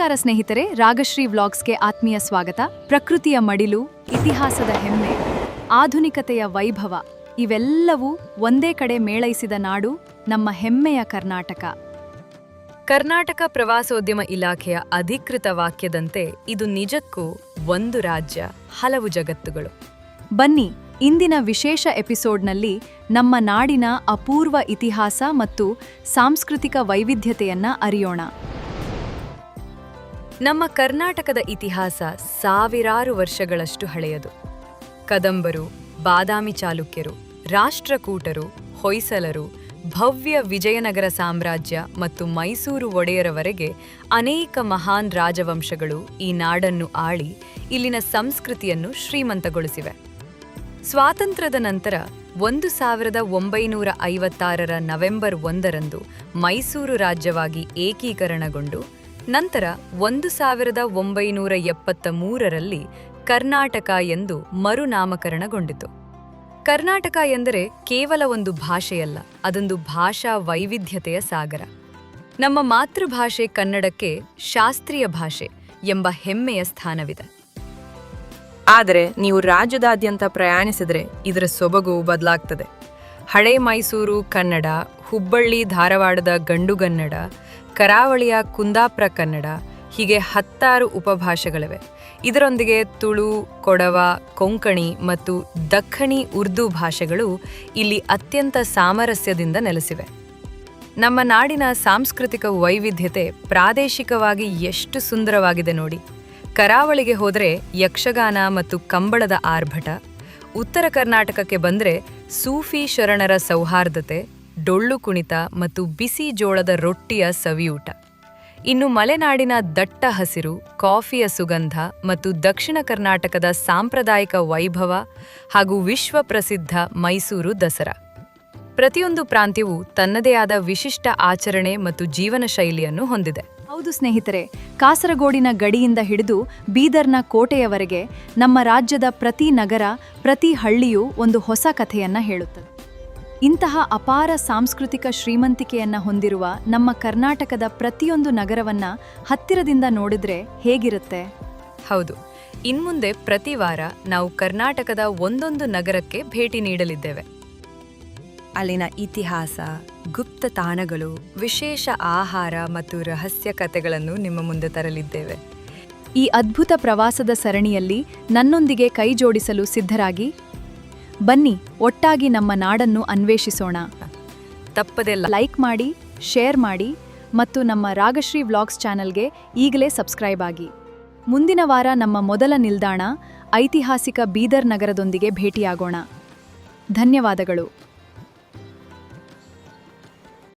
ನಮಸ್ಕಾರ ಸ್ನೇಹಿತರೆ, ರಾಗಶ್ರೀ ವ್ಲಾಗ್ಸ್ಗೆ ಆತ್ಮೀಯ ಸ್ವಾಗತ. ಪ್ರಕೃತಿಯ ಮಡಿಲು, ಇತಿಹಾಸದ ಹೆಮ್ಮೆ, ಆಧುನಿಕತೆಯ ವೈಭವ ಇವೆಲ್ಲವೂ ಒಂದೇ ಕಡೆ ಮೇಳೈಸಿದ ನಾಡು ನಮ್ಮ ಹೆಮ್ಮೆಯ ಕರ್ನಾಟಕ. ಕರ್ನಾಟಕ ಪ್ರವಾಸೋದ್ಯಮ ಇಲಾಖೆಯ ಅಧಿಕೃತ ವಾಕ್ಯದಂತೆ ಇದು ನಿಜಕ್ಕೂ ಒಂದು ರಾಜ್ಯ, ಹಲವು ಜಗತ್ತುಗಳು. ಬನ್ನಿ, ಇಂದಿನ ವಿಶೇಷ ಎಪಿಸೋಡ್ನಲ್ಲಿ ನಮ್ಮ ನಾಡಿನ ಅಪೂರ್ವ ಇತಿಹಾಸ ಮತ್ತು ಸಾಂಸ್ಕೃತಿಕ ವೈವಿಧ್ಯತೆಯನ್ನ ಅರಿಯೋಣ. ನಮ್ಮ ಕರ್ನಾಟಕದ ಇತಿಹಾಸ ಸಾವಿರಾರು ವರ್ಷಗಳಷ್ಟು ಹಳೆಯದು. ಕದಂಬರು, ಬಾದಾಮಿ ಚಾಲುಕ್ಯರು, ರಾಷ್ಟ್ರಕೂಟರು, ಹೊಯ್ಸಳರು, ಭವ್ಯ ವಿಜಯನಗರ ಸಾಮ್ರಾಜ್ಯ ಮತ್ತು ಮೈಸೂರು ಒಡೆಯರವರೆಗೆ ಅನೇಕ ಮಹಾನ್ ರಾಜವಂಶಗಳು ಈ ನಾಡನ್ನು ಆಳಿ ಇಲ್ಲಿನ ಸಂಸ್ಕೃತಿಯನ್ನು ಶ್ರೀಮಂತಗೊಳಿಸಿವೆ. ಸ್ವಾತಂತ್ರ್ಯದ ನಂತರ 1956ರ ನವೆಂಬರ್ 1ರಂದು ಮೈಸೂರು ರಾಜ್ಯವಾಗಿ ಏಕೀಕರಣಗೊಂಡು ನಂತರ 1973ರಲ್ಲಿ ಕರ್ನಾಟಕ ಎಂದು ಮರುನಾಮಕರಣಗೊಂಡಿತು. ಕರ್ನಾಟಕ ಎಂದರೆ ಕೇವಲ ಒಂದು ಭಾಷೆಯಲ್ಲ, ಅದೊಂದು ಭಾಷಾ ವೈವಿಧ್ಯತೆಯ ಸಾಗರ. ನಮ್ಮ ಮಾತೃಭಾಷೆ ಕನ್ನಡಕ್ಕೆ ಶಾಸ್ತ್ರೀಯ ಭಾಷೆ ಎಂಬ ಹೆಮ್ಮೆಯ ಸ್ಥಾನವಿದೆ. ಆದರೆ ನೀವು ರಾಜ್ಯದಾದ್ಯಂತ ಪ್ರಯಾಣಿಸಿದರೆ ಇದರ ಸೊಬಗು ಬದಲಾಗ್ತದೆ. ಹಳೆ ಮೈಸೂರು ಕನ್ನಡ, ಹುಬ್ಬಳ್ಳಿ ಧಾರವಾಡದ ಗಂಡುಗನ್ನಡ, ಕರಾವಳಿಯ ಕುಂದಾಪುರ ಕನ್ನಡ, ಹೀಗೆ 10 ಉಪಭಾಷೆಗಳಿವೆ. ಇದರೊಂದಿಗೆ ತುಳು, ಕೊಡವ, ಕೊಂಕಣಿ ಮತ್ತು ದಖ್ಖಣಿ ಉರ್ದು ಭಾಷೆಗಳು ಇಲ್ಲಿ ಅತ್ಯಂತ ಸಾಮರಸ್ಯದಿಂದ ನೆಲೆಸಿವೆ. ನಮ್ಮ ನಾಡಿನ ಸಾಂಸ್ಕೃತಿಕ ವೈವಿಧ್ಯತೆ ಪ್ರಾದೇಶಿಕವಾಗಿ ಎಷ್ಟು ಸುಂದರವಾಗಿದೆ ನೋಡಿ. ಕರಾವಳಿಗೆ ಹೋದರೆ ಯಕ್ಷಗಾನ ಮತ್ತು ಕಂಬಳದ ಆರ್ಭಟ, ಉತ್ತರ ಕರ್ನಾಟಕಕ್ಕೆ ಬಂದರೆ ಸೂಫಿ ಶರಣರ ಸೌಹಾರ್ದತೆ, ಡೊಳ್ಳು ಕುಣಿತ ಮತ್ತು ಬಿಸಿ ಜೋಳದ ರೊಟ್ಟಿಯ ಸವಿಯೂಟ. ಇನ್ನು ಮಲೆನಾಡಿನ ದಟ್ಟ ಹಸಿರು, ಕಾಫಿಯ ಸುಗಂಧ ಮತ್ತು ದಕ್ಷಿಣ ಕರ್ನಾಟಕದ ಸಾಂಪ್ರದಾಯಿಕ ವೈಭವ ಹಾಗೂ ವಿಶ್ವ ಪ್ರಸಿದ್ಧ ಮೈಸೂರು ದಸರಾ. ಪ್ರತಿಯೊಂದು ಪ್ರಾಂತ್ಯವೂ ತನ್ನದೇ ಆದ ವಿಶಿಷ್ಟ ಆಚರಣೆ ಮತ್ತು ಜೀವನ ಶೈಲಿಯನ್ನು ಹೊಂದಿದೆ. ಹೌದು ಸ್ನೇಹಿತರೆ, ಕಾಸರಗೋಡಿನ ಗಡಿಯಿಂದ ಹಿಡಿದು ಬೀದರ್ನ ಕೋಟೆಯವರೆಗೆ ನಮ್ಮ ರಾಜ್ಯದ ಪ್ರತಿ ನಗರ, ಪ್ರತಿ ಹಳ್ಳಿಯೂ ಒಂದು ಹೊಸ ಕಥೆಯನ್ನ ಹೇಳುತ್ತದೆ. ಇಂತಹ ಅಪಾರ ಸಾಂಸ್ಕೃತಿಕ ಶ್ರೀಮಂತಿಕೆಯನ್ನ ಹೊಂದಿರುವ ನಮ್ಮ ಕರ್ನಾಟಕದ ಪ್ರತಿಯೊಂದು ನಗರವನ್ನ ಹತ್ತಿರದಿಂದ ನೋಡಿದ್ರೆ ಹೇಗಿರುತ್ತೆ? ಹೌದು, ಇನ್ಮುಂದೆ ಪ್ರತಿ ವಾರ ನಾವು ಕರ್ನಾಟಕದ ಒಂದೊಂದು ನಗರಕ್ಕೆ ಭೇಟಿ ನೀಡಲಿದ್ದೇವೆ. ಅಲ್ಲಿನ ಇತಿಹಾಸ, ಗುಪ್ತ ತಾಣಗಳು, ವಿಶೇಷ ಆಹಾರ ಮತ್ತು ರಹಸ್ಯ ಕಥೆಗಳನ್ನು ನಿಮ್ಮ ಮುಂದೆ ತರಲಿದ್ದೇವೆ. ಈ ಅದ್ಭುತ ಪ್ರವಾಸದ ಸರಣಿಯಲ್ಲಿ ನನ್ನೊಂದಿಗೆ ಕೈ ಜೋಡಿಸಲು ಸಿದ್ಧರಾಗಿ ಬನ್ನಿ, ಒಟ್ಟಾಗಿ ನಮ್ಮ ನಾಡನ್ನು ಅನ್ವೇಷಿಸೋಣ. ತಪ್ಪದೆಲ್ಲ ಲೈಕ್ ಮಾಡಿ, ಶೇರ್ ಮಾಡಿ ಮತ್ತು ನಮ್ಮ ರಾಗಶ್ರೀ ವ್ಲಾಗ್ಸ್ ಚಾನೆಲ್ಗೆ ಈಗಲೇ ಸಬ್ಸ್ಕ್ರೈಬ್ ಆಗಿ. ಮುಂದಿನ ವಾರ ನಮ್ಮ ಮೊದಲ ನಿಲ್ದಾಣ ಐತಿಹಾಸಿಕ ಬೀದರ್ ನಗರದೊಂದಿಗೆ ಭೇಟಿಯಾಗೋಣ. ಧನ್ಯವಾದಗಳು.